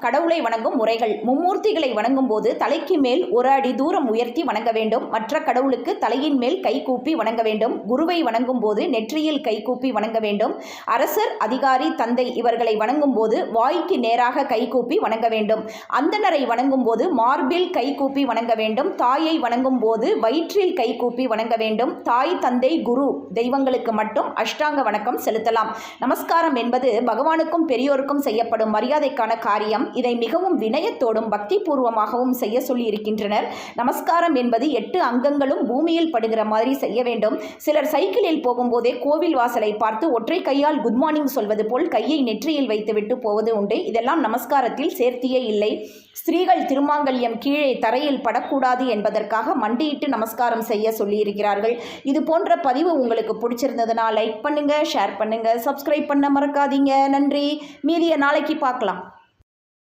கடவுளை வணங்கும் முறைகள். மும்மூர்த்திகளை வணங்கும் போது தலைக்கு மேல் 1 அடி தூரம் உயர்த்தி வணங்க வேண்டும். மற்ற கடவுளுக்கு தலையின் மேல் கைகூப்பி வணங்க வேண்டும். குருவை வணங்கும் போது நெற்றியில் கைகூப்பி வணங்க வேண்டும். அரசர், அதிகாரி, தந்தை இவர்களை வணங்கும் போது வாய்க்கு நேராக கைகூப்பி வணங்க வேண்டும். அந்தணரை வணங்கும் போது மார்பில் கைகூப்பி வணங்க வேண்டும். தாயை வணங்கும் போது வயிற்றில் கைகூப்பி வணங்க வேண்டும். தாய், தந்தை, குரு தெய்வங்களுக்கு மட்டும் அஷ்டாங்க வணக்கம் செலுத்தலாம். நமஸ்காரம் என்பது பகவானுக்கும் பெரியோருக்கும் செய்யப்படும் மரியாதைக்கான காரியம். இதை மிகவும் வினயத்தோடும் பக்தி பூர்வமாகவும் செய்ய சொல்லி இருக்கின்றனர். நமஸ்காரம் என்பது 8 அங்கங்களும் பூமியில் படுகிற மாதிரி செய்ய வேண்டும். சிலர் சைக்கிளில் போகும்போதே கோவில் வாசலை பார்த்து ஒற்றை கையால் குட் மார்னிங் சொல்வது போல் கையை நெற்றியில் வைத்துவிட்டு போவது உண்டு. இதெல்லாம் நமஸ்காரத்தில் சேர்த்தியே இல்லை. ஸ்திரீகள் திருமாங்கல்யம் கீழே தரையில் படக்கூடாது என்பதற்காக மண்டியிட்டு நமஸ்காரம் செய்ய சொல்லியிருக்கிறார்கள். இது போன்ற பதிவு உங்களுக்கு பிடிச்சிருந்ததுன்னா லைக் பண்ணுங்க, ஷேர் பண்ணுங்க, சப்ஸ்கிரைப் பண்ண மறக்காதீங்க. நன்றி. மீதியை நாளைக்கு பார்க்கலாம்.